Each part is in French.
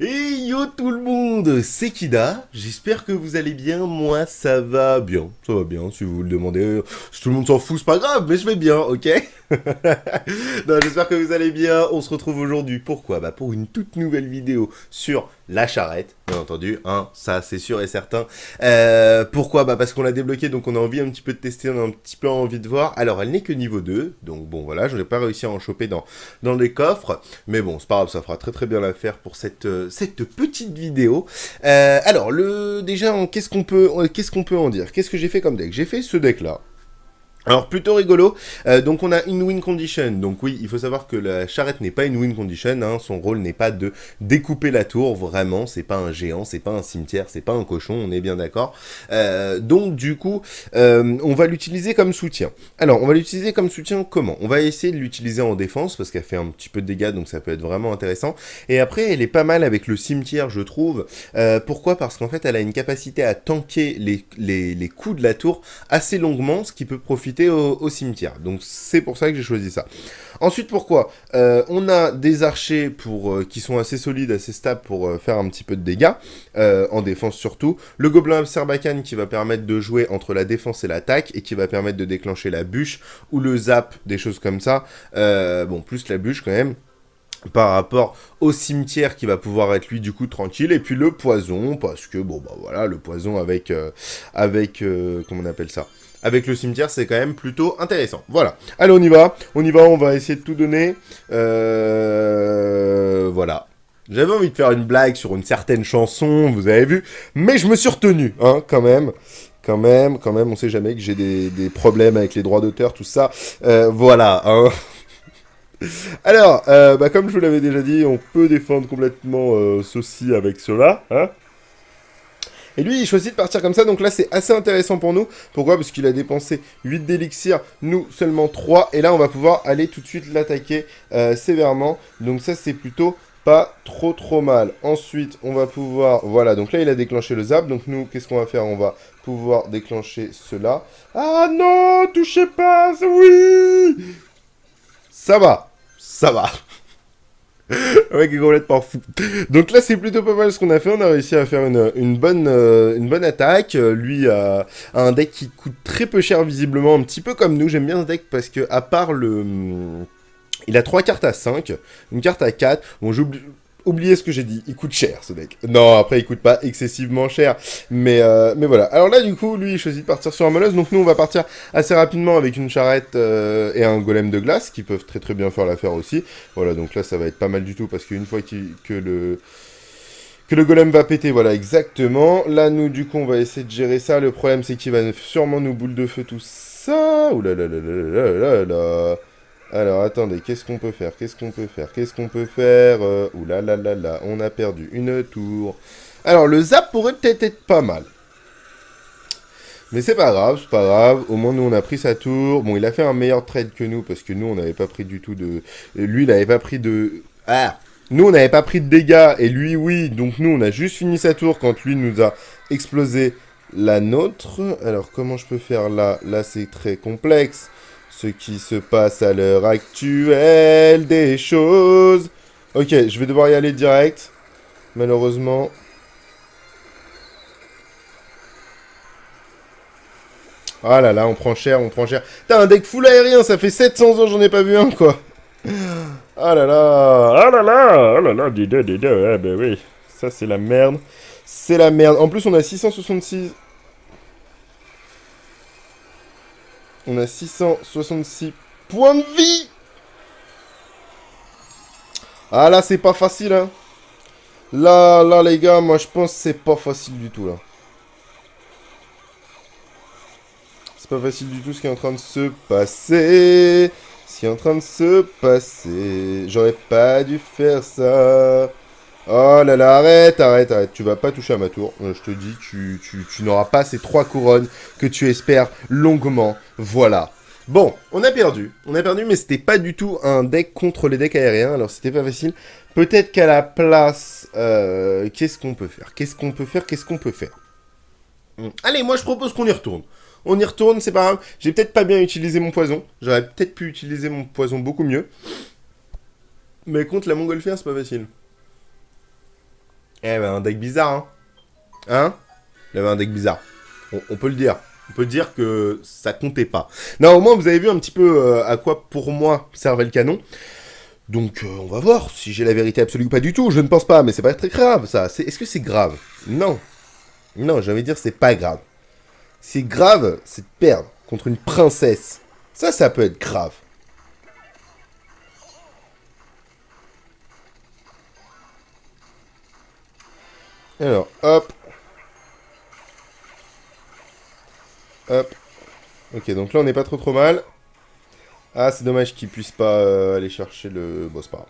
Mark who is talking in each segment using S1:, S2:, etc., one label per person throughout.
S1: Et yo tout le monde, c'est Kida, j'espère que vous allez bien, moi ça va bien, si vous le demandez, si tout le monde s'en fout c'est pas grave, mais je vais bien, ok. Non, j'espère que vous allez bien, on se retrouve aujourd'hui, pourquoi? Bah pour une toute nouvelle vidéo sur la charrette, bien entendu, hein, ça c'est sûr et certain. Pourquoi? Bah parce qu'on l'a débloqué, donc on a envie un petit peu de tester, on a un petit peu envie de voir. Alors elle n'est que niveau 2, donc bon voilà, je n'ai pas réussi à en choper dans les coffres, mais bon c'est pas grave, ça fera très très bien l'affaire pour cette petite vidéo. Alors déjà qu'est-ce qu'on peut en dire? Qu'est-ce que j'ai fait comme deck? J'ai fait ce deck là. Alors plutôt rigolo, donc on a une win condition, donc oui, il faut savoir que la charrette n'est pas une win condition, hein, son rôle n'est pas de découper la tour, vraiment, c'est pas un géant, c'est pas un cimetière, c'est pas un cochon, on est bien d'accord. Donc du coup, on va l'utiliser comme soutien. Alors on va l'utiliser comme soutien comment? On va essayer de l'utiliser en défense, parce qu'elle fait un petit peu de dégâts, donc ça peut être vraiment intéressant. Et après, elle est pas mal avec le cimetière, je trouve. Pourquoi? Parce qu'en fait, elle a une capacité à tanker les coups de la tour assez longuement, ce qui peut profiter au cimetière. Donc c'est pour ça que j'ai choisi ça. Ensuite, pourquoi? On a des archers qui sont assez solides, assez stables pour faire un petit peu de dégâts, en défense surtout. Le gobelin Sarbacane qui va permettre de jouer entre la défense et l'attaque, et qui va permettre de déclencher la bûche, ou le zap, des choses comme ça. Bon, plus la bûche quand même par rapport au cimetière qui va pouvoir être lui du coup tranquille, et puis le poison parce que bon bah voilà, le poison comment on appelle ça, avec le cimetière, c'est quand même plutôt intéressant. Voilà. Allez, on va essayer de tout donner. Voilà. J'avais envie de faire une blague sur une certaine chanson, vous avez vu, mais je me suis retenu, hein, quand même. Quand même, on sait jamais que j'ai des problèmes avec les droits d'auteur, tout ça. Voilà, hein. Alors, bah, comme je vous l'avais déjà dit, on peut défendre complètement ceci avec cela, hein. Et lui, il choisit de partir comme ça, donc là, c'est assez intéressant pour nous. Pourquoi? Parce qu'il a dépensé 8 d'élixir, nous seulement 3, et là, on va pouvoir aller tout de suite l'attaquer sévèrement. Donc ça, c'est plutôt pas trop mal. Ensuite, on va pouvoir... Voilà, donc là, il a déclenché le zap, donc nous, qu'est-ce qu'on va faire? On va pouvoir déclencher cela. Ah non, touchez pas, oui. Ça va, ça va. Le mec est complètement fou. Donc là, c'est plutôt pas mal ce qu'on a fait. On a réussi à faire une bonne attaque. Lui a un deck qui coûte très peu cher, visiblement, un petit peu comme nous. J'aime bien ce deck parce que, à part le... Il a 3 cartes à 5, une carte à 4. Bon, oubliez ce que j'ai dit, il coûte cher ce deck. Non, après il coûte pas excessivement cher, mais voilà. Alors là du coup, lui il choisit de partir sur un molosse, donc nous on va partir assez rapidement avec une charrette et un golem de glace, qui peuvent très très bien faire l'affaire aussi. Voilà, donc là ça va être pas mal du tout, parce qu'une fois que le golem va péter, voilà, exactement. Là, nous, du coup, on va essayer de gérer ça. Le problème, c'est qu'il va sûrement nous boule de feu tout ça. Ouh là là là là là là là. Alors, attendez, qu'est-ce qu'on peut faire? Ouh là là là là, on a perdu une tour. Alors, le zap pourrait peut-être être pas mal. Mais c'est pas grave, Au moins, nous, on a pris sa tour. Bon, il a fait un meilleur trade que nous, parce que nous, on n'avait pas pris du tout de... Lui, il n'avait pas pris de... Ah! Nous, on n'avait pas pris de dégâts, et lui, oui. Donc, nous, on a juste fini sa tour quand lui nous a explosé la nôtre. Alors, comment je peux faire là? Là, c'est très complexe. Ce qui se passe à l'heure actuelle des choses. Ok, je vais devoir y aller direct. Malheureusement. Ah là là, on prend cher, T'as un deck full aérien, ça fait 700 ans, j'en ai pas vu un, quoi. Ah là là, dis deux, ah bah oui. Ça, c'est la merde. C'est la merde. En plus, on a 666... On a 666 points de vie. Ah là, c'est pas facile, hein. Là, les gars, moi, je pense que c'est pas facile du tout, là. C'est pas facile du tout ce qui est en train de se passer. J'aurais pas dû faire ça. Oh là là, arrête. Tu vas pas toucher à ma tour. Je te dis, tu n'auras pas ces 3 couronnes que tu espères longuement. Voilà. Bon, on a perdu, mais c'était pas du tout un deck contre les decks aériens, alors c'était pas facile. Peut-être qu'à la place, qu'est-ce qu'on peut faire? Allez, moi je propose qu'on y retourne. On y retourne, c'est pas grave. J'ai peut-être pas bien utilisé mon poison. J'aurais peut-être pu utiliser mon poison beaucoup mieux. Mais contre la montgolfière, c'est pas facile. Eh ben, un deck bizarre, hein. Hein? Il avait un deck bizarre. On peut le dire. On peut dire que ça comptait pas. Non, au moins, vous avez vu un petit peu à quoi, pour moi, servait le canon. Donc, on va voir si j'ai la vérité absolue ou pas du tout. Je ne pense pas, mais c'est pas très grave, ça. Est-ce que c'est grave? Non. Non, j'ai envie de dire c'est pas grave. C'est grave, c'est de perdre contre une princesse. Ça peut être grave. Alors, hop. Hop. Ok, donc là, on n'est pas trop mal. Ah, c'est dommage qu'il puisse pas aller chercher le boss, pas grave.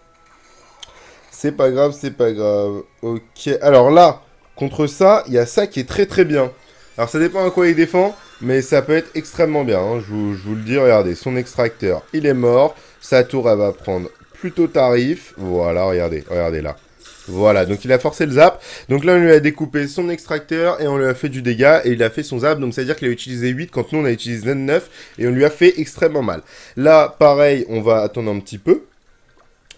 S1: C'est pas grave, c'est pas grave. Ok, alors là, contre ça, il y a ça qui est très très bien. Alors ça dépend à quoi il défend, mais ça peut être extrêmement bien. Hein. Je vous le dis, regardez, son extracteur, il est mort. Sa tour, elle va prendre plutôt tarif. Voilà, regardez là. Voilà, donc il a forcé le zap. Donc là, on lui a découpé son extracteur et on lui a fait du dégât et il a fait son zap. Donc ça veut dire qu'il a utilisé 8 quand nous, on a utilisé 9 et on lui a fait extrêmement mal. Là, pareil, on va attendre un petit peu.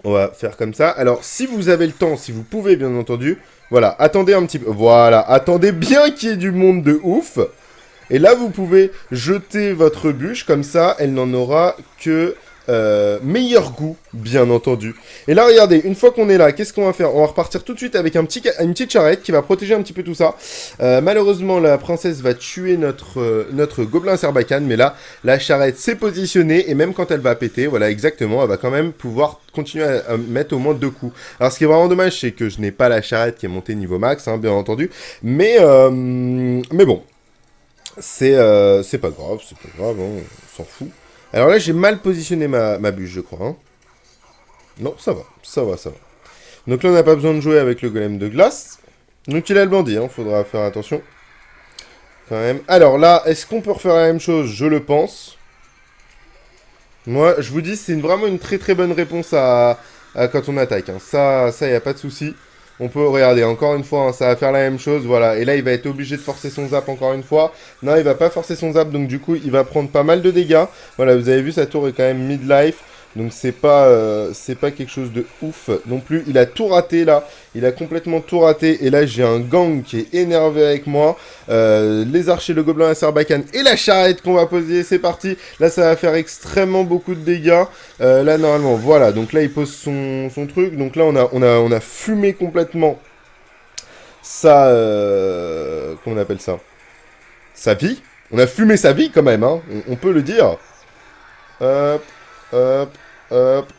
S1: On va faire comme ça. Alors, si vous avez le temps, si vous pouvez, bien entendu, voilà, attendez un petit peu. Voilà, attendez bien qu'il y ait du monde de ouf. Et là, vous pouvez jeter votre bûche, comme ça, elle n'en aura que meilleur goût, bien entendu. Et là, regardez, une fois qu'on est là, qu'est-ce qu'on va faire? On va repartir tout de suite avec une petite charrette qui va protéger un petit peu tout ça. Malheureusement, la princesse va tuer notre gobelin Sarbacane, mais là, la charrette s'est positionnée, et même quand elle va péter, voilà, exactement, elle va quand même pouvoir continuer à mettre au moins 2 coups. Alors, ce qui est vraiment dommage, c'est que je n'ai pas la charrette qui est montée niveau max, hein, bien entendu, mais bon. C'est pas grave, hein, on s'en fout. Alors là, j'ai mal positionné ma bûche, je crois. Hein. Non, ça va. Donc là, on n'a pas besoin de jouer avec le golem de glace. Donc il a le bandit, hein, faudra faire attention. Quand même. Alors là, est-ce qu'on peut refaire la même chose? Je le pense. Moi, je vous dis, c'est vraiment une très très bonne réponse à quand on attaque. Hein. Ça, y a pas de souci. On peut regarder encore une fois, hein, ça va faire la même chose, voilà. Et là, il va être obligé de forcer son zap encore une fois. Non, il va pas forcer son zap, donc du coup, il va prendre pas mal de dégâts. Voilà, vous avez vu, sa tour est quand même mid-life. Donc c'est pas quelque chose de ouf non plus. Il a tout raté là. Il a complètement tout raté. Et là, j'ai un gang qui est énervé avec moi. Les archers, le gobelin, la Sarbacane et la charrette qu'on va poser. C'est parti. Là, ça va faire extrêmement beaucoup de dégâts. Là, normalement, voilà. Donc là, il pose son truc. Donc là, on a fumé complètement sa... comment on appelle ça? Sa vie. On a fumé sa vie quand même, hein. On peut le dire. Hop, hop. Hop.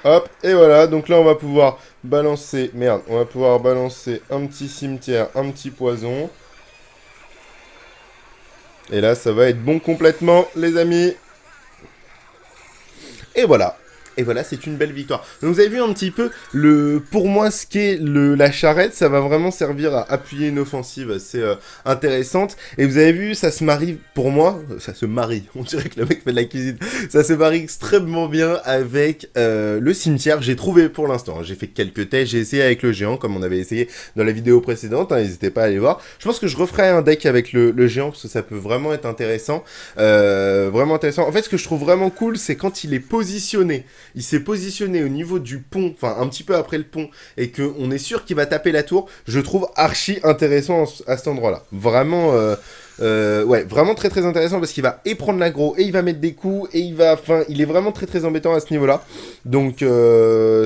S1: Hop, et voilà, donc là on va pouvoir balancer, on va pouvoir balancer un petit cimetière, un petit poison. Et là ça va être bon complètement les amis. Et voilà. Et voilà, c'est une belle victoire. Donc vous avez vu un petit peu, pour moi, ce qu'est la charrette, ça va vraiment servir à appuyer une offensive assez intéressante. Et vous avez vu, ça se marie, pour moi, ça se marie, on dirait que le mec fait de la cuisine, ça se marie extrêmement bien avec le cimetière, j'ai trouvé pour l'instant. J'ai fait quelques tests, j'ai essayé avec le géant, comme on avait essayé dans la vidéo précédente, hein, n'hésitez pas à aller voir. Je pense que je referai un deck avec le géant, parce que ça peut vraiment être intéressant. Vraiment intéressant. En fait, ce que je trouve vraiment cool, c'est quand il est positionné. Il s'est positionné au niveau du pont, enfin un petit peu après le pont, et qu'on est sûr qu'il va taper la tour, je trouve archi intéressant à cet endroit-là. Vraiment, ouais, vraiment très très intéressant parce qu'il va et prendre l'aggro, et il va mettre des coups, et il est vraiment très très embêtant à ce niveau-là. Donc,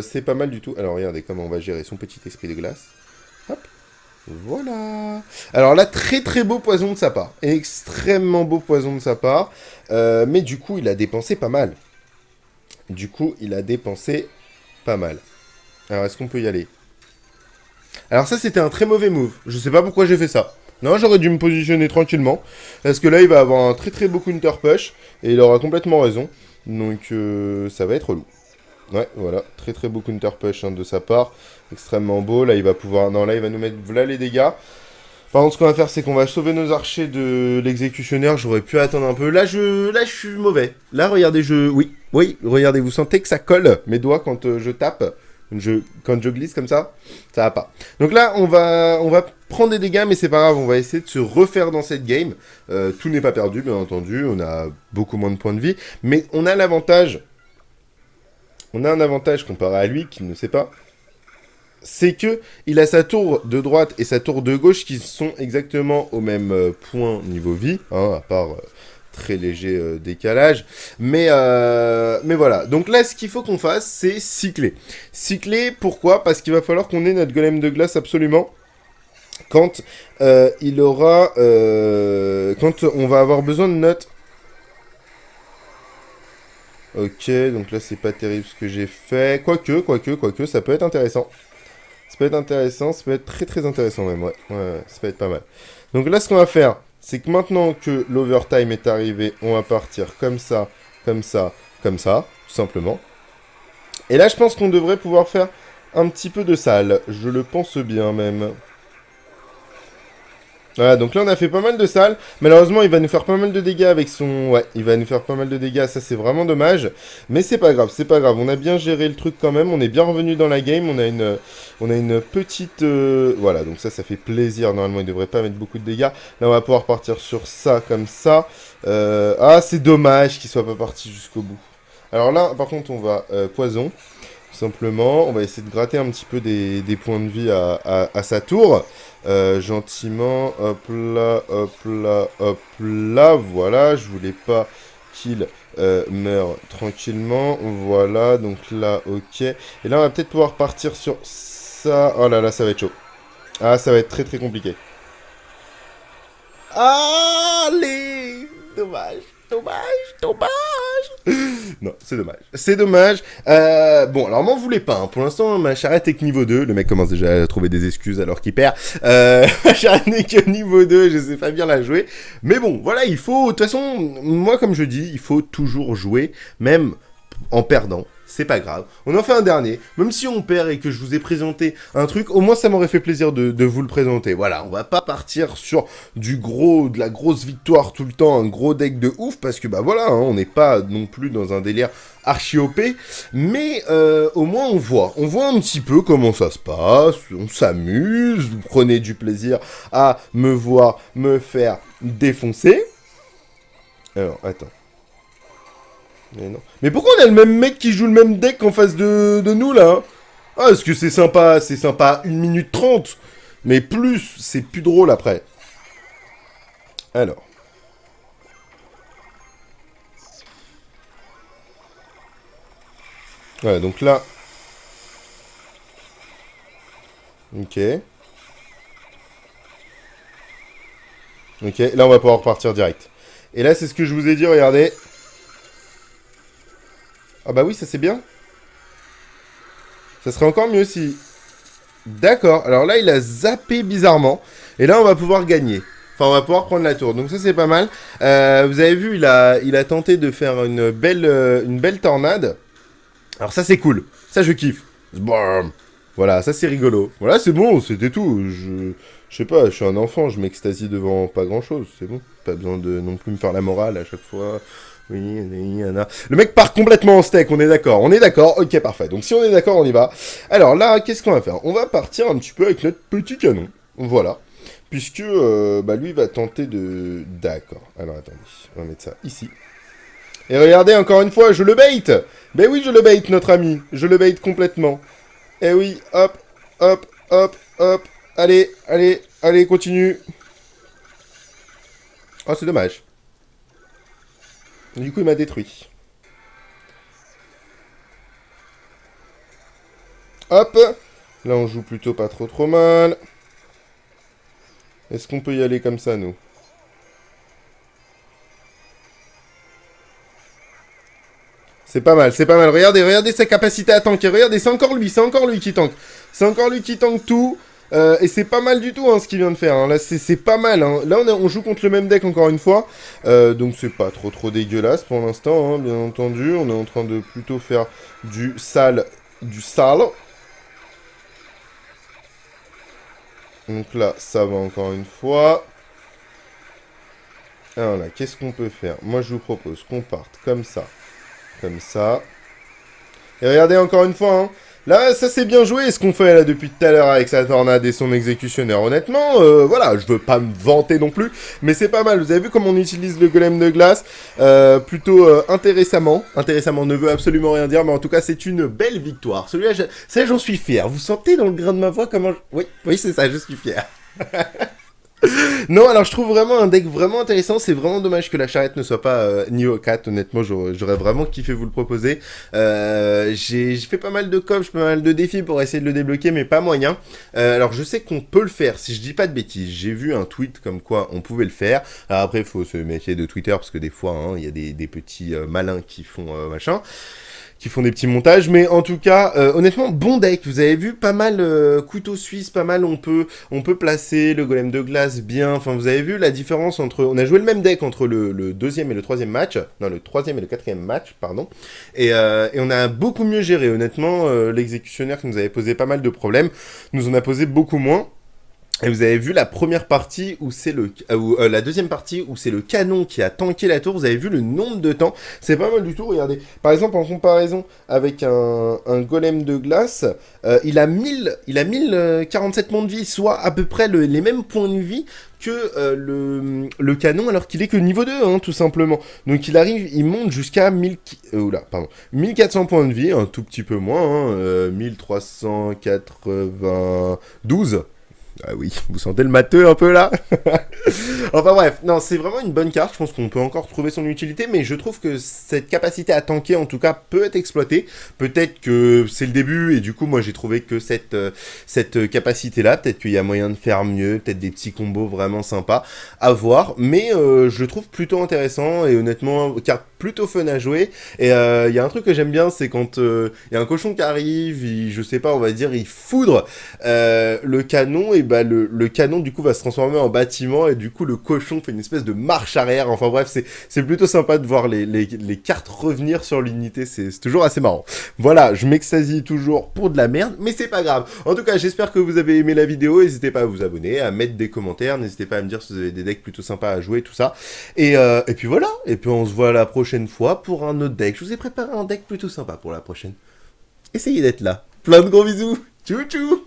S1: c'est pas mal du tout. Alors, regardez comment on va gérer son petit esprit de glace. Hop. Voilà. Alors là, très très beau poison de sa part. Extrêmement beau poison de sa part. Mais du coup, il a dépensé pas mal. Alors, est-ce qu'on peut y aller? Alors ça, c'était un très mauvais move. Je sais pas pourquoi j'ai fait ça. Non, j'aurais dû me positionner tranquillement. Parce que là, il va avoir un très très beau counter push. Et il aura complètement raison. Donc, ça va être relou. Ouais, voilà. Très très beau counter push hein, de sa part. Extrêmement beau. Là, il va pouvoir... Non, là, il va nous mettre là les dégâts. Par contre, ce qu'on va faire, c'est qu'on va sauver nos archers de l'exécutionnaire. J'aurais pu attendre un peu. Là, je suis mauvais. Là, regardez, Oui, regardez, vous sentez que ça colle mes doigts quand je tape. Quand je glisse comme ça va pas. Donc là, on va prendre des dégâts, mais c'est pas grave. On va essayer de se refaire dans cette game. Tout n'est pas perdu, bien entendu. On a beaucoup moins de points de vie. Mais on a l'avantage on a un avantage comparé à lui, qui ne sait pas. C'est que il a sa tour de droite et sa tour de gauche qui sont exactement au même point niveau vie, hein, à part très léger décalage. Mais voilà. Donc là, ce qu'il faut qu'on fasse, c'est cycler. Cycler, pourquoi? Parce qu'il va falloir qu'on ait notre golem de glace absolument. Quand il aura... quand on va avoir besoin de notre... Ok, donc là, c'est pas terrible ce que j'ai fait. Quoique, ça peut être intéressant. Ça peut être intéressant, ça peut être très très intéressant même, ouais, ça peut être pas mal. Donc là, ce qu'on va faire, c'est que maintenant que l'overtime est arrivé, on va partir comme ça, comme ça, comme ça, tout simplement. Et là, je pense qu'on devrait pouvoir faire un petit peu de salle, je le pense bien même. Voilà, donc là on a fait pas mal de salles. Malheureusement, il va nous faire pas mal de dégâts avec son... Ouais, il va nous faire pas mal de dégâts, ça c'est vraiment dommage. Mais c'est pas grave, c'est pas grave. On a bien géré le truc quand même, on est bien revenu dans la game. On a une petite... Voilà, donc ça fait plaisir. Normalement, il devrait pas mettre beaucoup de dégâts. Là, on va pouvoir partir sur ça, comme ça. Ah, c'est dommage qu'il soit pas parti jusqu'au bout. Alors là, par contre, on va poison. Tout simplement, on va essayer de gratter un petit peu des points de vie à sa tour. Gentiment, hop là, hop là, hop là, voilà, je voulais pas qu'il meure tranquillement, voilà, donc là, ok. Et là, on va peut-être pouvoir partir sur ça, oh là là, ça va être chaud. Ah, ça va être très très compliqué. Allez, dommage, dommage. Non, c'est dommage. C'est dommage. Bon, alors m'en voulez pas. Hein. Pour l'instant, ma charrette est que niveau 2. Le mec commence déjà à trouver des excuses alors qu'il perd. Ma charrette n'est que niveau 2. Je sais pas bien la jouer. Mais bon, voilà, il faut... De toute façon, moi, comme je dis, il faut toujours jouer, même en perdant. C'est pas grave. On en fait un dernier. Même si on perd et que je vous ai présenté un truc, au moins ça m'aurait fait plaisir de vous le présenter. Voilà, on va pas partir sur de la grosse victoire tout le temps, un gros deck de ouf, parce que bah voilà, hein, on n'est pas non plus dans un délire archi OP, mais au moins on voit un petit peu comment ça se passe, on s'amuse, vous prenez du plaisir à me voir me faire défoncer. Alors, attends. Mais non. Mais pourquoi on a le même mec qui joue le même deck en face de nous, là hein? Ah, parce que c'est sympa 1 minute 30. Mais plus, c'est plus drôle après. Alors. Ouais, donc là... Ok. Ok, là on va pouvoir repartir direct. Et là, c'est ce que je vous ai dit, regardez. Ah bah oui, ça c'est bien. Ça serait encore mieux si... D'accord, alors là il a zappé bizarrement. Et là on va pouvoir gagner. Enfin on va pouvoir prendre la tour. Donc ça c'est pas mal. Vous avez vu, il a tenté de faire une belle tornade. Alors ça c'est cool. Ça je kiffe. Bam. Voilà, ça c'est rigolo. Voilà, c'est bon, c'était tout. Je sais pas, je suis un enfant, je m'extasie devant pas grand chose, c'est bon. Pas besoin de non plus me faire la morale à chaque fois. Oui, il y en a. Le mec part complètement en steak, on est d'accord. On est d'accord, ok, parfait. Donc si on est d'accord, on y va. Alors là, qu'est-ce qu'on va faire? On va partir un petit peu avec notre petit canon. Voilà. Puisque bah, lui va tenter de... D'accord. Alors attendez, on va mettre ça ici. Et regardez, encore une fois, je le bait. Ben oui, je le bait, notre ami. Je le bait complètement. Eh oui, hop, hop, hop, hop. Allez, allez, allez, continue. Oh, c'est dommage. Du coup, il m'a détruit. Hop. Là, on joue plutôt pas trop mal. Est-ce qu'on peut y aller comme ça, nous? C'est pas mal, c'est pas mal. Regardez, regardez sa capacité à tanker. Regardez, c'est encore lui qui tank. C'est encore lui qui tank tout. Et c'est pas mal du tout hein, ce qu'il vient de faire. Hein. Là, c'est pas mal. Hein. Là, on joue contre le même deck encore une fois. Donc, c'est pas trop dégueulasse pour l'instant, hein, bien entendu. On est en train de plutôt faire du sale. Donc là, ça va encore une fois. Alors là, qu'est-ce qu'on peut faire? Moi, je vous propose qu'on parte comme ça. Comme ça. Et regardez encore une fois, hein, Là, ça c'est bien joué ce qu'on fait là depuis tout à l'heure avec sa tornade et son exécutionnaire. Honnêtement, voilà, je veux pas me vanter non plus, mais c'est pas mal. Vous avez vu comment on utilise le golem de glace plutôt intéressamment. Intéressamment ne veut absolument rien dire, mais en tout cas c'est une belle victoire. Celui-là, ça j'en suis fier. Vous sentez dans le grain de ma voix comment... Oui, oui c'est ça, je suis fier. Non, alors je trouve vraiment un deck vraiment intéressant. C'est vraiment dommage que la charrette ne soit pas niveau 4. Honnêtement, j'aurais vraiment kiffé vous le proposer. J'ai fait pas mal de coffres, pas mal de défis pour essayer de le débloquer, mais pas moyen. Alors je sais qu'on peut le faire, si je dis pas de bêtises. J'ai vu un tweet comme quoi on pouvait le faire. Alors après, il faut se méfier de Twitter parce que des fois, il y a des petits malins qui font machin. Qui font des petits montages, mais en tout cas, honnêtement, bon deck. Vous avez vu, pas mal couteau suisse, pas mal. On peut placer le golem de glace bien. Enfin, vous avez vu la différence entre. On a joué le même deck entre le deuxième et le troisième match. Non, le troisième et le quatrième match, pardon. Et on a beaucoup mieux géré. Honnêtement, l'exécutionnaire qui nous avait posé pas mal de problèmes nous en a posé beaucoup moins. Et vous avez vu la première partie où c'est la deuxième partie où c'est le canon qui a tanké la tour. Vous avez vu le nombre de temps. C'est pas mal du tout. Regardez. Par exemple, en comparaison avec un golem de glace, il a 1047 points de vie, soit à peu près les mêmes points de vie que le canon, alors qu'il est que niveau 2, hein, tout simplement. Donc il monte jusqu'à 1400 points de vie, un tout petit peu moins, 1392. Ah oui, vous sentez le matheux un peu là. Enfin bref, non, c'est vraiment une bonne carte, je pense qu'on peut encore trouver son utilité, mais je trouve que cette capacité à tanker en tout cas peut être exploitée. Peut-être que c'est le début et du coup moi j'ai trouvé que cette capacité là, peut-être qu'il y a moyen de faire mieux, peut-être des petits combos vraiment sympas à voir, mais je le trouve plutôt intéressant et honnêtement, carte plutôt fun à jouer. Et il y a un truc que j'aime bien, c'est quand il y a un cochon qui arrive, je sais pas, on va dire, il foudre le canon, et bah le canon du coup va se transformer en bâtiment, et du coup le cochon fait une espèce de marche arrière. Enfin bref, c'est plutôt sympa de voir les cartes revenir sur l'unité, c'est toujours assez marrant. Voilà, je m'extasie toujours pour de la merde, mais c'est pas grave. En tout cas, j'espère que vous avez aimé la vidéo, n'hésitez pas à vous abonner, à mettre des commentaires, n'hésitez pas à me dire si vous avez des decks plutôt sympas à jouer, tout ça. Et puis voilà, et puis on se voit la prochaine fois pour un autre deck. Je vous ai préparé un deck plutôt sympa pour la prochaine. Essayez d'être là. Plein de gros bisous. Tchou tchou.